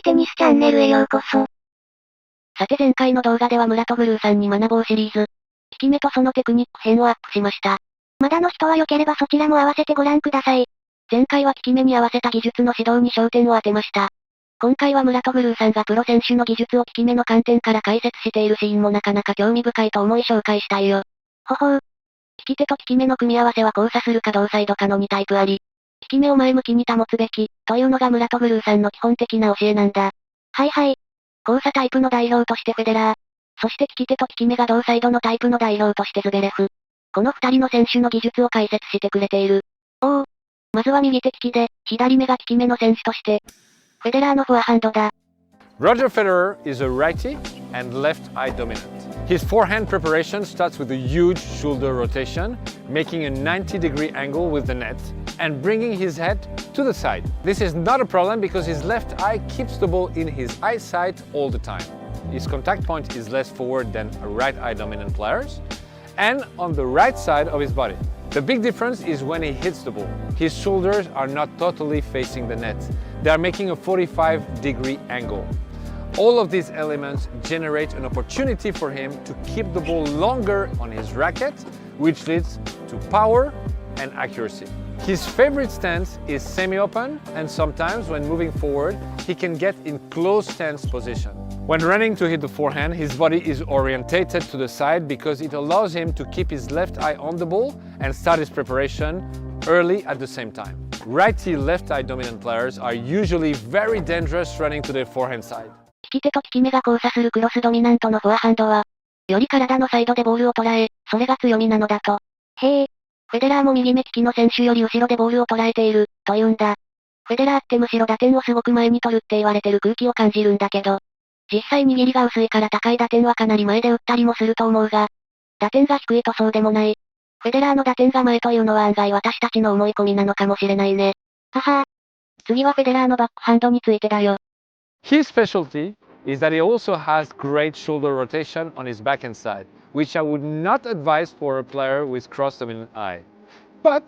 テニスチャンネルへようこそ。さて前回の動画では村とグルーさんに学ぼうシリーズ、効き目とそのテクニック編をアップしました。まだの人は良ければそちらも合わせてご覧ください。前回は効き目に合わせた技術の指導に焦点を当てました。今回は村とグルーさんがプロ選手の技術を効き目の観点から解説しているシーンもなかなか興味深いと思い紹介したいよ。ほほう。利き手と効き目の組み合わせは交差するか同サイドかの2タイプあり、効き目を前向きに保つべき、というのが村とグルーさんの基本的な教えなんだ。はいはい。交差タイプの代表としてフェデラー。そして利き手と利き目が同サイドのタイプの代表としてズベレフ。この二人の選手の技術を解説してくれている。おお。まずは右手利きで、左目が利き目の選手として、フェデラーのフォアハンドだ。Roger Federer is a righty and left eye dominant. His forehand preparation starts with a huge shoulder rotation, making a 90-degree angle with the net, and bringing his head to the side. This is not a problem because his left eye keeps the ball in his eyesight all the time. His contact point is less forward than a right eye dominant player's, and on the right side of his body. The big difference is when he hits the ball. His shoulders are not totally facing the net. They are making a 45-degree angle. All of these elements generate an opportunity for him to keep the ball longer on his racket, which leads to power and accuracy. His favorite stance is semi-open, and sometimes when moving forward, he can get in close stance position. When running to hit the forehand, his body is orientated to the side because it allows him to keep his left eye on the ball and start his preparation early at the same time. Righty left eye dominant players are usually very dangerous running to their forehand side. 利き手と利き目が交差するクロスドミナントのフォアハンドは、より体のサイドでボールを捉え、それが強みなのだと。へえ。フェデラーも右目利きの選手より後ろでボールを捉えている、と言うんだ。フェデラーってむしろ打点をすごく前に取るって言われてる空気を感じるんだけど、実際握りが薄いから高い打点はかなり前で打ったりもすると思うが、打点が低いとそうでもない。フェデラーの打点が前というのは案外私たちの思い込みなのかもしれないね。ははー。次はフェデラーのバックハンドについてだよ。His specialty is that he also has great shoulder rotation on his backhand side, which I would not advise for a player with cross-dominant eye. But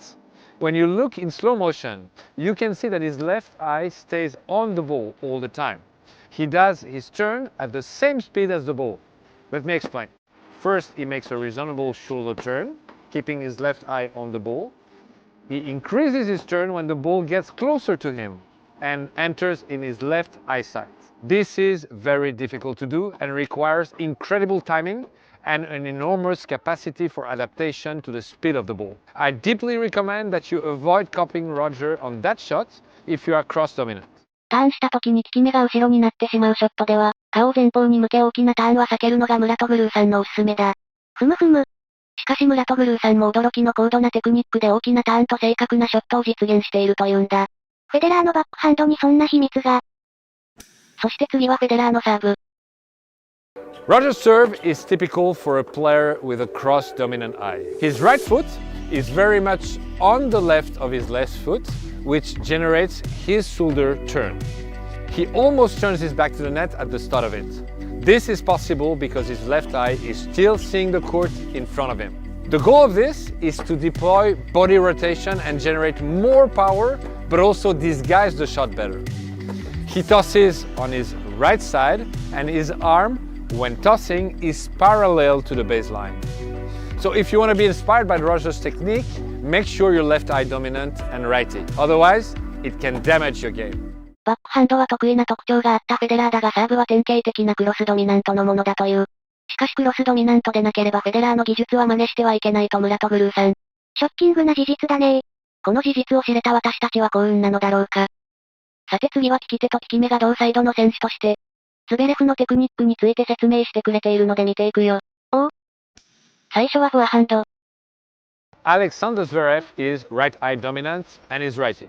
when you look in slow motion, you can see that his left eye stays on the ball all the time. He does his turn at the same speed as the ball. Let me explain. First, he makes a reasonable shoulder turn, keeping his left eye on the ball. He increases his turn when the ball gets closer to him and enters in his left eyesight. This is very difficult to do and requires incredible timing and an enormous capacity for adaptation to the speed of the ball. I deeply recommend that you avoid copying Roger on that shot if you are cross-dominant. ターンした時に利き目が後ろになってしまうショットでは、顔を前方に向け大きなターンは避けるのが村とグルーさんのおすすめだ。ふむふむ。しかし村とグルーさんも驚きの高度なテクニックで大きなターンと正確なショットを実現しているというんだ。フェデラーのバックハンドにそんな秘密が。そして次はフェデラーのサーブ。Roger's serve is typical for a player with a cross-dominant eye. His right foot is very much on the left of his left foot, which generates his shoulder turn. He almost turns his back to the net at the start of it. This is possible because his left eye is still seeing the court in front of him. The goal of this is to deploy body rotation and generate more power, but also disguise the shot better. He tosses on his right side, and his arm, when tossing, is parallel to the baseline. So if you want to be inspired by Roger's technique, make sure you're left eye dominant and righty. Otherwise, it can damage your game. バックハンドは得意な特徴があったフェデラーだがサーブは典型的なクロスドミナントのものだという。しかしクロスドミナントでなければフェデラーの技術は真似してはいけないと村とグルーさん。ショッキングな事実だねー。この事実を知れた私たちは幸運なのだろうか。さて次は利き手と利き目が同サイドの選手として、ズベレフのテクニックについて説明してくれているので見ていくよ。おお。最初はフォアハンド。Alexander Zverev is right eye dominant and is righty.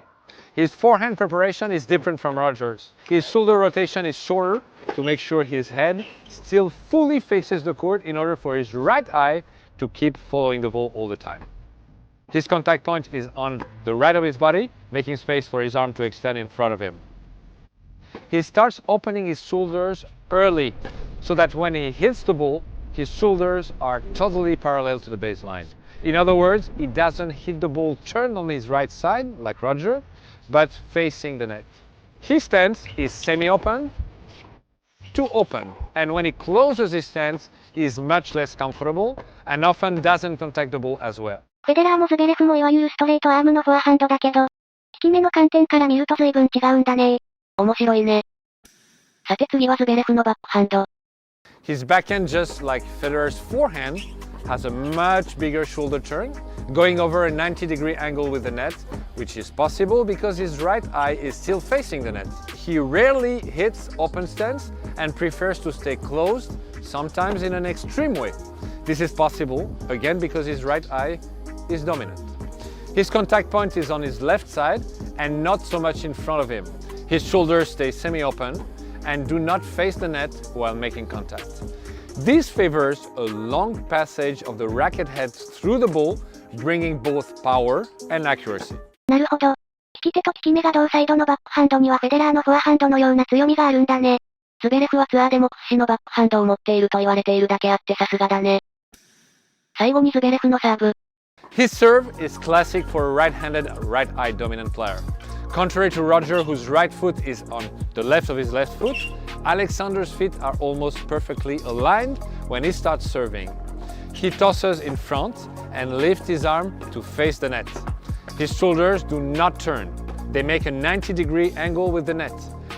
His forehand preparation is different from Roger's. His shoulder rotation is shorter to make sure his head still fully faces the court in order for his right eye to keep following the ball all the time. His contact point is on the right of his body, making space for his arm to extend in front of him. He starts opening his shoulders early so that when he hits the ball, his shoulders are totally parallel to the baseline. In other words, he doesn't hit the ball turned on his right side, like Roger, but facing the net. His stance is semi-open to open, and when he closes his stance, he is much less comfortable and often doesn't contact the ball as well. フェデラーもズベレフもいわゆるストレートアームのフォアハンドだけど、効き目の観点から見ると随分違うんだね。面白いね。さて次はズベレフのバックハンド。His backhand, just like Federer's forehand, has a much bigger shoulder turn, going over a 90-degree angle with the net, which is possible because his right eye is still facing the net. He rarely hits open stance and prefers to stay closed, sometimes in an extreme way. This is possible, again, because his right eye is dominant. His contact point is on his left side and not so much in front of him. His shoulders stay semi-open and do not face the net while making contact. This favors a long passage of the racket head through the ball, bringing both power and accuracy. なるほど。利き手と利き目が同サイドのバックハンドにはフェデラーのフォアハンドのような強みがあるんだね。ズベレフはツアーでも屈指のバックハンドを持っていると言われているだけあってさすがだね。最後にズベレフのサーブ。His serve is classic for a right-handed, right-eye dominant player. Contrary to Roger, whose right foot is on the left of his left foot, Alexander's feet are almost perfectly aligned when he starts serving. He tosses in front and lifts his arm to face the net. His shoulders do not turn. They make a 90-degree angle with the net.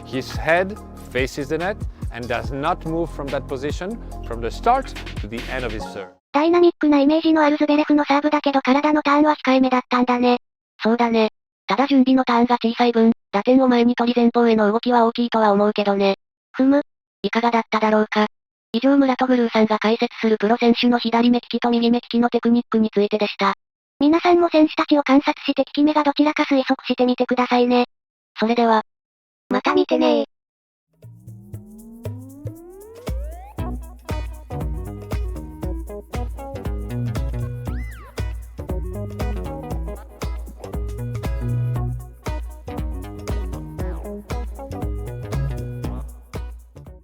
His head faces the net and does not move from that position from the start to the end of his serve. ダイナミックなイメージのあるズベレフのサーブだけど体のターンは控えめだったんだね。そうだね。ただ準備のターンが小さい分、打点を前に取り前方への動きは大きいとは思うけどね。いかがだっただろうか。以上村戸ブルーさんが解説するプロ選手の左目利きと右目利きのテクニックについてでした。皆さんも選手たちを観察して利き目がどちらか推測してみてくださいね。それでは、また見てねー。